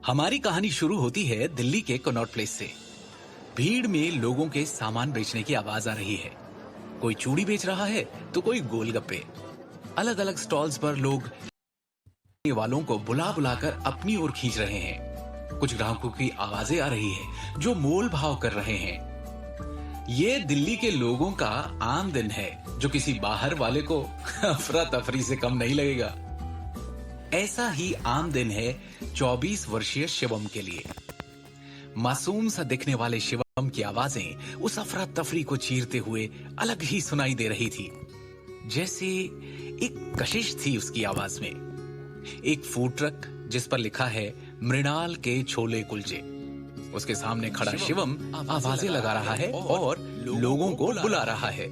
हमारी कहानी शुरू होती है दिल्ली के कनॉट प्लेस से। भीड़ में लोगों के सामान बेचने की आवाज आ रही है। कोई चूड़ी बेच रहा है तो कोई गोलगप्पे। अलग अलग स्टॉल्स पर लोग वालों को बुला बुलाकर अपनी ओर खींच रहे हैं। कुछ ग्राहकों की आवाजें आ रही है जो मोल भाव कर रहे हैं। ये दिल्ली के लोगों का आम दिन है जो किसी बाहर वाले को अफरा तफरी से कम नहीं लगेगा। ऐसा ही आम दिन है 24 वर्षीय शिवम के लिए। मासूम सा दिखने वाले शिवम की आवाजें उस अफरा तफरी को चीरते हुए अलग ही सुनाई दे रही थी। जैसे एक कशिश थी उसकी आवाज में। एक फूड ट्रक जिस पर लिखा है मृणाल के छोले कुलचे, उसके सामने खड़ा शिवम आवाजें लगा रहा है और लोगों को बुला रहा है।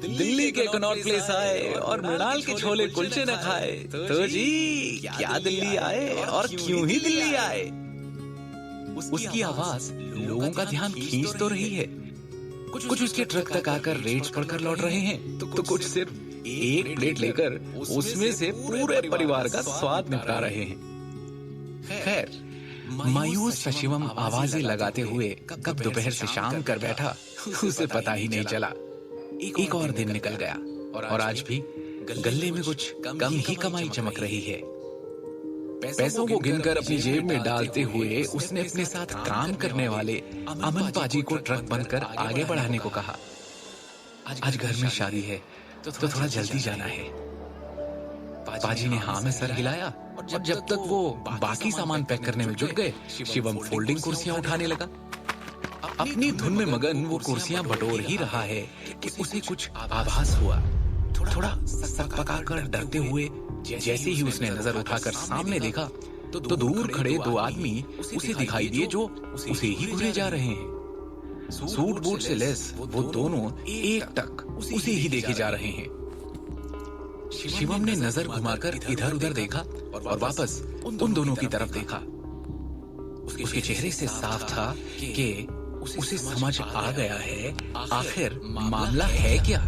दिल्ली के कनॉट प्लेस आए और मृणाल के छोले कुलचे न खाए तो जी क्या दिल्ली आए और क्यों ही दिल्ली आए। उसकी आवाज लोगों का ध्यान खींच तो रही है। कुछ उसके ट्रक तक आकर रेट्स पढ़कर लौट रहे हैं तो कुछ सिर्फ एक प्लेट लेकर उसमें से पूरे परिवार का स्वाद निपटा रहे हैं। खैर, मायूस सा शिवम आवाजें लगाते हुए कब दोपहर से शाम कर बैठा उसे पता ही नहीं चला। एक और दिन निकल गया और आज भी गल्ले में कुछ कम ही कमाई चमक रही है। पैसों को गिनकर अपनी जेब में डालते हुए उसने अपने साथ काम करने वाले अमन पाजी को ट्रक बंद कर आगे बढ़ाने को कहा। आज घर में शादी है तो थोड़ा जल्दी जाना है। पाजी ने हाँ में सर हिलाया और जब तक वो बाकी सामान पैक करने में जुट गए, शिवम फोल्डिंग कुर्सियां उठाने लगा। अपनी धुन में मगन वो कुर्सियां बटोर ही रहा है कि उसे कुछ आभास हुआ। थोड़ा सकपकाकर डरते हुए जैसे ही उसने नजर उठाकर सामने देखा तो दूर खड़े दो आदमी उसे दिखाई दिए जो उसे ही घूरे जा रहे हैं। सूट बूट से लेस वो दोनों एक टक उसे ही देखे जा रहे हैं। शिवम ने नजर घुमाकर इधर उधर देखा और वापस उन दोनों की तरफ देखा। उसके चेहरे से साफ था कि उसे समझ आ गया है आखिर मामला है क्या।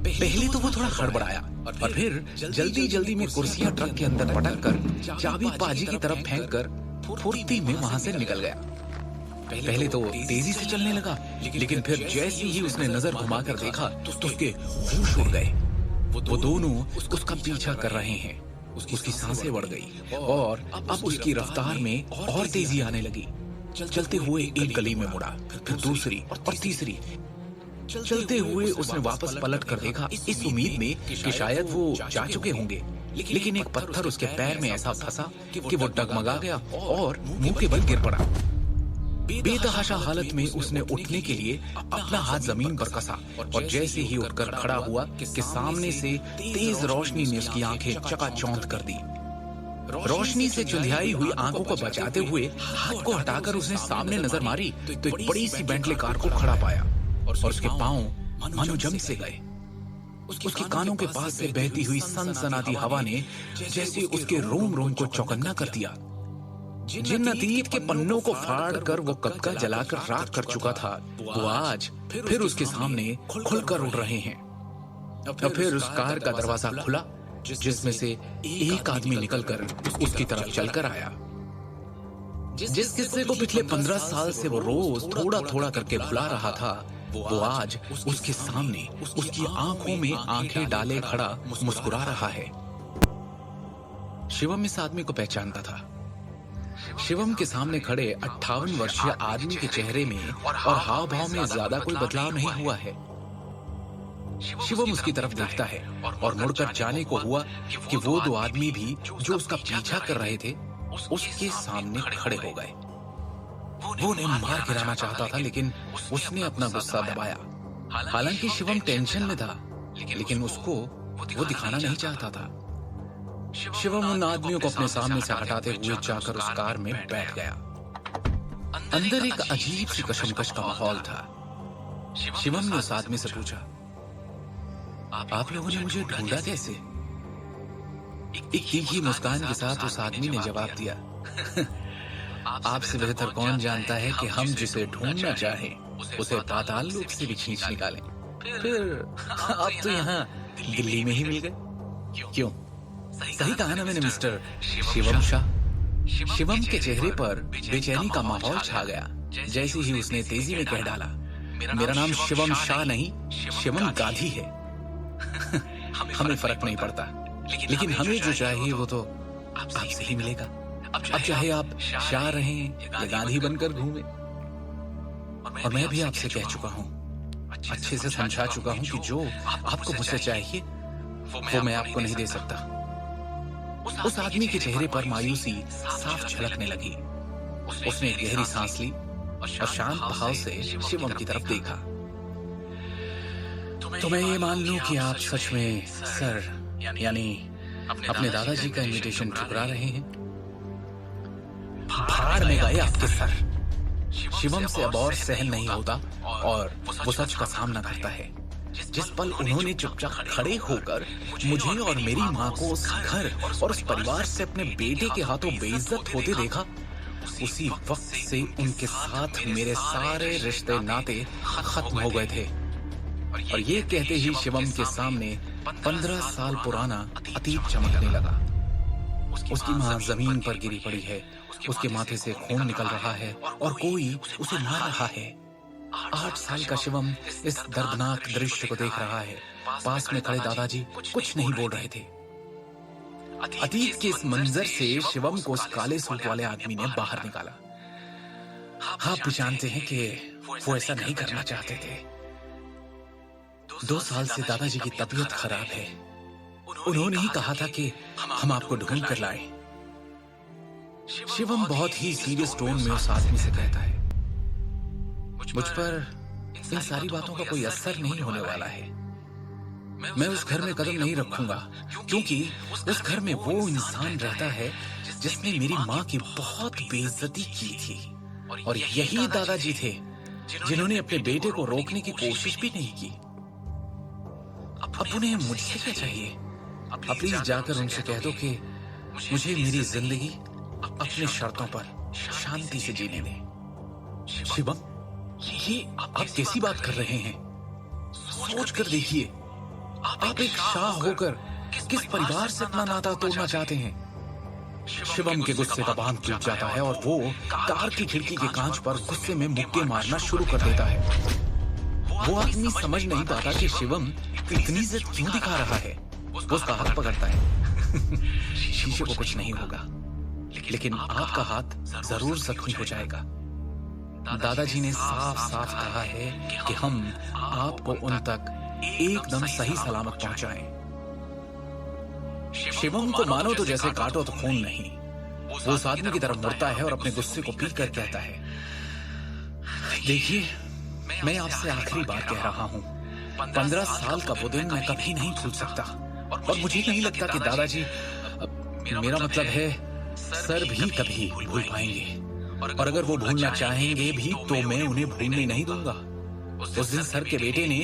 पहले तो वो थोड़ा हड़बड़ाया और फिर जल्दी जल्दी में कुर्सियां ट्रक के अंदर पटक कर चाबी पाजी की तरफ फेंक कर फुर्ती में वहां से निकल गया। पहले तो तेजी से चलने लगा, लेकिन फिर जैसे ही उसने नजर घुमाकर देखा तो उसके होश उड़ गए। वो दोनों उसका पीछा कर रहे हैं। उसकी सांसें बढ़ गई और अब उसकी रफ्तार में और तेजी आने लगी। चलते हुए एक गली में मुड़ा, फिर दूसरी और तीसरी। चलते हुए उसने वापस पलट कर देखा इस उम्मीद में कि शायद वो जा चुके होंगे, लेकिन एक पत्थर उसके पैर में ऐसा फंसा कि वो डगमगा गया और मुंह के बल गिर पड़ा। बेतहाशा हालत में उसने उठने के लिए अपना हाथ जमीन पर कसा और जैसे ही उठकर खड़ा हुआ कि सामने से तेज रोशनी ने उसकी आंखें चकाचौंध कर दी। रोशनी से चुंधियाई हुई आंखों को बचाते हुए हाथ को हटाकर उसने सामने नजर मारी तो एक बड़ी सी बेंटले कार को खड़ा पाया और उसके पांव मानो जम से गए। उसके कानों के पास से बहती हुई सनसनाती हवा ने जैसे उसके रोम रोम को चौकन्ना कर दिया। जिन अतीत के पन्नों को फाड़ कर वो कब का जलाकर राख कर चुका था, वो आज फिर उसके सामने खुलकर उड़ रहे हैं। अब फिर उस कार का दरवाजा खुला जिसमें से एक आदमी निकलकर उसकी तरफ चलकर आया। जिस किस्से को पिछले 15 साल से वो रोज थोड़ा थोड़ा करके भुला रहा था, वो आज उसके सामने उसकी आंखों में आंखें डाले खड़ा मुस्कुरा रहा है। शिवम इस आदमी को पहचानता था। शिवम के सामने खड़े 58 वर्षीय आदमी के चेहरे में और हाव भाव में ज्यादा कोई बदलाव नहीं हुआ है। शिवम उसकी तरफ देखता है और मुड़कर जाने को हुआ कि वो दो आदमी भी जो उसका पीछा कर रहे थे उसके सामने खड़े हो गए। वो उन्हें मार गिराना चाहता था, लेकिन उसने अपना गुस्सा दबाया। हालांकि शिवम टेंशन में था, लेकिन उसको वो दिखाना नहीं चाहता था। शिवम उन आदमियों को अपने सामने से हटाते हुए जाकर उस कार में बैठ गया। अंदर एक अजीब सी कशमकश का माहौल था। शिवम ने उस आदमी से पूछा, आप लोगों ने मुझे ढूंढा कैसे? एक तीखी मुस्कान के साथ उस आदमी ने जवाब दिया, आपसे बेहतर कौन जानता है कि हम जिसे ढूंढना चाहें उसे पाताल लोक से भी खींच निकालें। फिर आप तो यहाँ दिल्ली में ही मिल गए। क्यों? सही कहा ना मैंने मिस्टर शिवम शाह। शिवम के चेहरे पर बेचैनी का माहौल छा गया। जैसे ही उसने तेजी में कह डाला, मेरा नाम शिवम शाह नहीं, शिवम गांधी है। हमें फर्क नहीं पड़ता, लेकिन हमें जो चाहिए वो तो आपसे ही मिलेगा। अब चाहे आप शाह रहें या गांधी बनकर घूमें। और मैं भी आपसे कह चुका हूं, अच्छे से समझा चुका हूं कि जो आपको मुझसे चाहिए वो मैं आपको नहीं दे सकता। उस आदमी के चेहरे पर मायूसी साफ झलकने लगी। उसने एक गहरी सांस ली और शांत भाव से शिवम की तरफ देखा। तो मैं ये मान लूं कि आप सच में सर यानी अपने दादाजी का इनविटेशन ठुकरा रहे हैं। भाड़ में गए आपके सर। शिवम से अब और सहन नहीं होता और वो सच का सामना करता है। जिस पल उन्होंने चुपचाप खड़े होकर मुझे और मेरी माँ को उस घर और उस परिवार से अपने बेटे के हाथों बेइज्जत होते देखा, उसी वक्त से उनके साथ मेरे सारे रिश्ते नाते खत्म हो गए थे। और ये कहते ही शिवम के सामने 15 साल पुराना अतीत चमकने लगा। उसकी माँ जमीन पर गिरी पड़ी है, उसके माथे से खून निकल रहा है और कोई उसे मार रहा है। 8 साल का शिवम इस दर्दनाक दृश्य को देख रहा है। पास में खड़े दादाजी कुछ नहीं बोल रहे थे। अतीत के इस मंजर से शिवम को उस काले सूट वाले आदमी ने बाहर निकाला। आप भी जानते हैं कि वो ऐसा नहीं करना चाहते थे। 2 साल से दादाजी की तबीयत खराब है। उन्होंने ही कहा था कि हम आपको ढूंढ कर लाएं। शिवम बहुत ही सीरियस टोन में उस आदमी से कहता है, मुझ पर इन सारी बातों का कोई असर नहीं होने वाला है। मैं उस घर में कदम नहीं रखूंगा, क्योंकि उस घर में वो इंसान रहता है जिसने मेरी माँ की बहुत बेइज्जती की थी। और यही दादाजी थे जिन्होंने अपने बेटे को रोकने की कोशिश भी नहीं की। अब उन्हें मुझसे क्या चाहिए? अब प्लीज जाकर उनसे कह दो कि मुझे मेरी जिंदगी अपनी शर्तों पर शांति से जीने दें। शिवम, ये आप कैसी बात कर रहे हैं? सोच कर देखिए, आप एक शाह होकर किस परिवार से अपना नाता तोड़ना चाहते हैं? शिवम के गुस्से का बांध टूट जाता है और वो कार की खिड़की के कांच पर गुस्से में मुक्के मारना शुरू कर देता है। वो आदमी समझ नहीं पाता कि शिवम इतनी जिद क्यों दिखा रहा है। वो उसका हाथ पकड़ता है। शीशे को कुछ नहीं होगा, लेकिन आपका हाथ जरूर जख्मी हो जाएगा। दादाजी ने साफ साफ कहा है कि हम आपको उन तक एकदम सही सलामत पहुंचाएं। शिवम को मानो तो जैसे काटो तो खून नहीं। वो उस आदमी की तरफ मुड़ता है और अपने गुस्से को पीकर कहता है, देखिए, मैं आपसे आखिरी बार कह रहा हूँ, 15 साल का वो दिन मैं कभी नहीं भूल सकता। और मुझे नहीं लगता कि दादाजी, मेरा मतलब है सर, भी कभी भूल पाएंगे। और अगर वो भूलना चाहेंगे भी तो मैं उन्हें भूलने नहीं दूंगा। उस दिन सर के बेटे ने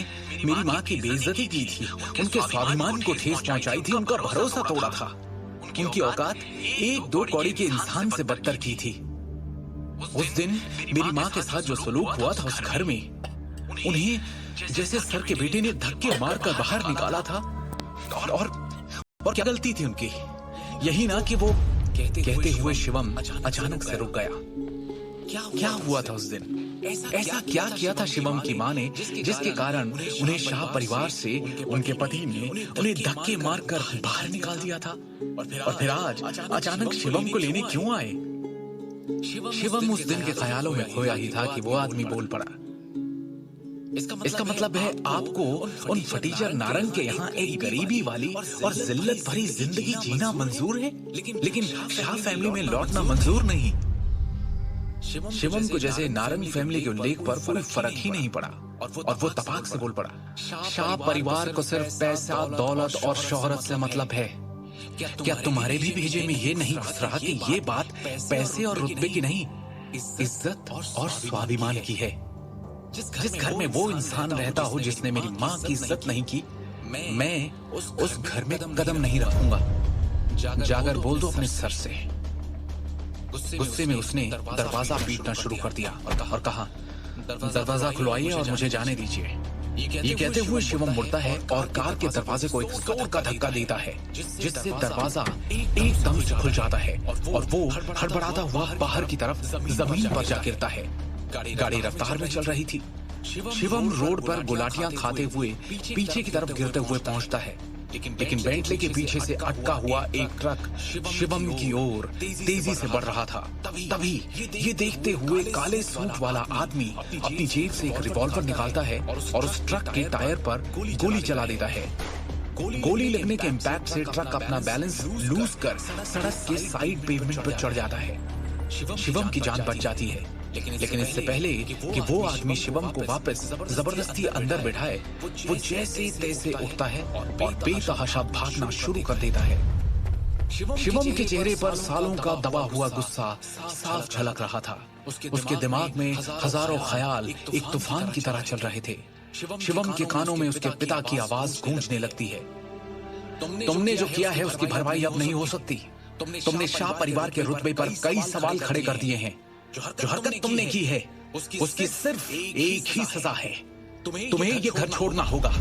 मेरी माँ की बेइज्जती की थी, उनके स्वाभिमान को ठेस पहुंचाई थी, उनका भरोसा तोड़ा था। उनकी औकात 1-2 कौड़ी के इंसान से बदतर की थी। उस दिन मेरी माँ के साथ जो सलूक हुआ था उस घर में, उन्हें जैसे सर के बेटे ने धक्के मारकर बाहर निकाला था। और क्या गलती थी उनकी? यही ना कि वो कहते हुए शिवम अचानक से रुक गया। क्या हुआ था उस दिन? ऐसा क्या किया था शिवम की माँ ने जिसके कारण उन्हें शाह परिवार से उनके पति ने उन्हें धक्के मारकर बाहर निकाल दिया था? और फिर आज अचानक शिवम को लेने क्यों आए? शिवम उस दिन के ख्यालों में खोया ही था कि वो आदमी बोल पड़ा। इसका मतलब है आपको उन फटीचर नारंग के यहाँ एक गरीबी वाली और जिल्लत भरी जिंदगी जीना मंजूर है, लेकिन शाह फैमिली में लौटना मंजूर नहीं। शिवम को जैसे नारंग फैमिली के उल्लेख पर कोई फर्क ही नहीं पड़ा और वो तपाक से बोल पड़ा, शाह परिवार को सिर्फ पैसा, दौलत और शोहरत से मतलब है। क्या तुम्हारे भी भेजे में ये नहीं घुस रहा कि ये बात पैसे और रुतबे की नहीं, इज्जत और स्वाभिमान की है? जिस घर में वो इंसान रहता हो जिसने मेरी माँ की इज्जत नहीं की, मैं उस घर में कदम नहीं रखूंगा। जाकर बोल दो अपने सर से। गुस्से में उसने दरवाजा पीटना शुरू कर दिया और कहा, दरवाजा खुलवाइए और मुझे जाने दीजिए। ये कहते हुए शिवम मुड़ता है और कार के दरवाजे को एक जोर का धक्का देता है, जिससे दरवाजा एकदम से खुल जाता है और वो हड़बड़ाता हुआ बाहर की तरफ जमीन पर जा गिरता है। गाड़ी रफ्तार में चल रही थी। शिवम रोड पर गुलाटियां खाते हुए पीछे की तरफ गिरते हुए पहुंचता है, लेकिन बेंटले के पीछे से अटका हुआ एक ट्रक शिवम की ओर तेजी से बढ़ रहा था। तभी ये देखते हुए काले सूट वाला आदमी अपनी जेब से एक रिवॉल्वर निकालता है और उस ट्रक के टायर पर गोली चला देता है। गोली लगने के इम्पैक्ट से ट्रक अपना बैलेंस लूज कर सड़क के साइड पेवमेंट पर चढ़ जाता है। शिवम की जान बच जाती है, लेकिन इससे पहले कि वो आदमी शिवम को वापस जबरदस्ती अंदर बैठाए, वो जैसे तैसे उठता है और बेतहाशा भागना शुरू कर देता है। शिवम के चेहरे पर सालों का दबा हुआ गुस्सा साफ झलक रहा था। उसके दिमाग में हजारों ख्याल एक तूफान की तरह चल रहे थे। शिवम के कानों में उसके पिता की आवाज गूंजने लगती है, तुमने जो किया है उसकी भरपाई अब नहीं हो सकती। तुमने शाह परिवार के रुतबे पर कई सवाल खड़े कर दिए हैं। जो हरकत तुमने की है उसकी सिर्फ एक ही सजा है, तुम्हें ये घर छोड़ना होगा।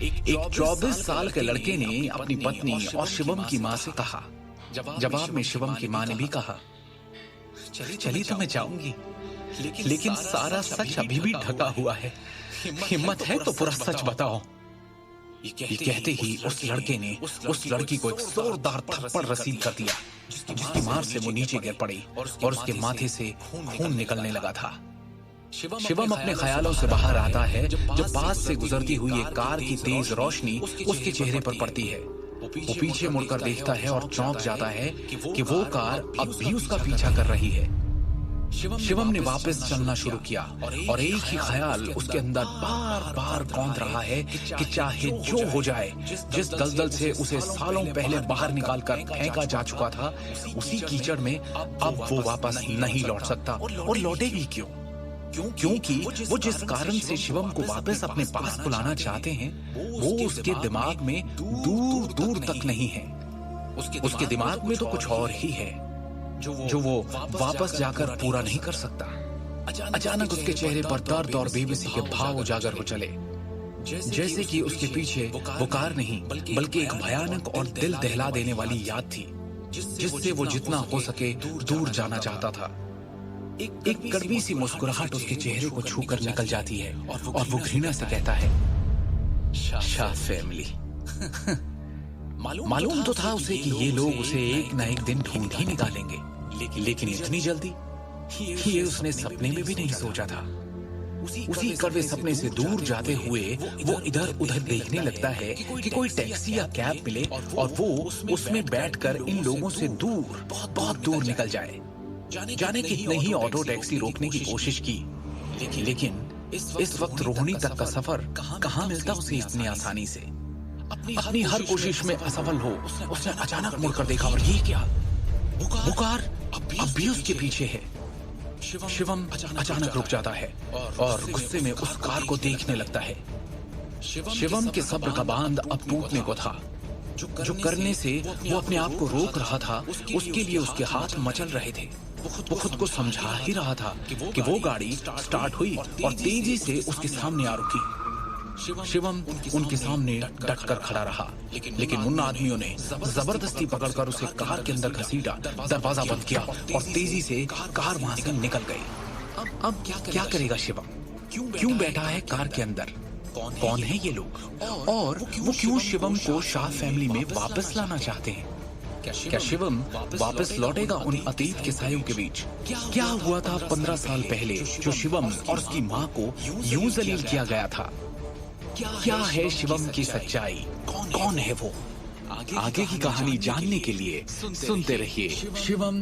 एक 24 साल के लड़के ने अपनी पत्नी और शिवम की माँ से कहा। जवाब में शिवम की माँ ने भी कहा, चली तो मैं जाऊंगी, लेकिन सारा सच अभी भी ढका हुआ है। हिम्मत है तो पूरा सच बताओ। ये कहते ही उस लड़के ने उस लड़की को एक जोरदार थप्पड़ रसीद कर दिया, जिसकी मार से वो नीचे गिर पड़ी और उसके माथे से खून निकलने लगा था। शिवम अपने ख्यालों से बाहर आता है जब पास से गुजरती हुई एक कार की तेज रोशनी उसके चेहरे पर पड़ती है। वो पीछे मुड़कर देखता है और चौंक जाता है कि वो कार अब भी उसका पीछा कर रही है। शिवम ने वापस चलना शुरू किया और एक ही ख्याल उसके अंदर बार बार कौंध रहा है कि चाहे जो हो जाए, जिस दलदल से उसे सालों पहले बाहर निकालकर फेंका जा चुका था, उसी कीचड़ में अब वो वापस नहीं लौट सकता। और लौटेगी क्यों? क्योंकि वो जिस कारण से शिवम को वापस अपने पास बुलाना चाहते हैं, वो उसके दिमाग में दूर दूर तक नहीं है। उसके दिमाग में तो कुछ और ही है जो वो वापस जाकर पूरा नहीं कर सकता। अचानक उसके चेहरे पर दर्द और बेबसी के भाव उजागर हो चले, जैसे कि उसके पीछे वो कार नहीं बल्कि एक भयानक और दिल दहला देने वाली याद थी, जिससे वो जितना हो सके दूर जाना चाहता था। एक कड़वी सी मुस्कुराहट उसके चेहरे को छूकर निकल जाती है और वो घृणा से कहता है, शाह फैमिली। मालूम तो था उसे कि ये लोग उसे एक ना एक दिन ढूंढ ही निकालेंगे, लेकिन इतनी जल्दी ये उसने सपने में भी नहीं सोचा था। उसी कड़वे सपने से दूर जाते हुए वो इधर उधर देखने लगता है कि कोई टैक्सी या कैब मिले और वो उसमें बैठकर इन लोगों से दूर, बहुत दूर निकल जाए। जाने कितने ही ऑटो टैक्सी रोकने की कोशिश की, लेकिन इस वक्त रोहिणी तक का सफर कहाँ मिलता उसे इतनी आसानी से। अपनी हर कोशिश में असफल हो उसने अचानक मुड़कर देखा और ये क्या, वो कार अब भी उसके पीछे है। शिवम अचानक रुक जाता है और गुस्से में उस कार को देखने लगता है। शिवम के सब्र का बांध अब टूटने को था। जो करने से वो अपने आप को रोक रहा था, उसके लिए उसके हाथ मचल रहे थे। वो खुद को समझा ही रहा था कि वो गाड़ी स्टार्ट हुई और तेजी से उसके सामने आ रुकी। शिवम उनके सामने डट कर खड़ा रहा, लेकिन उन आदमियों ने जबरदस्ती पकड़कर उसे कार के अंदर घसीटा, दरवाजा बंद किया और तेजी से कार वहां से निकल गई। अब क्या करेगा शिवम? क्यों बैठा है कार के अंदर? कौन है ये लोग और वो क्यों शिवम को शाह फैमिली में वापस लाना चाहते हैं? क्या शिवम वापस लौटेगा उन अतीत के सायों के बीच? क्या हुआ था 15 साल पहले जो शिवम और उसकी माँ को यूं जलील किया गया था? क्या है शिवम की सच्चाई? कौन है वो? आगे की कहानी जानने के लिए सुनते रहिए शिवम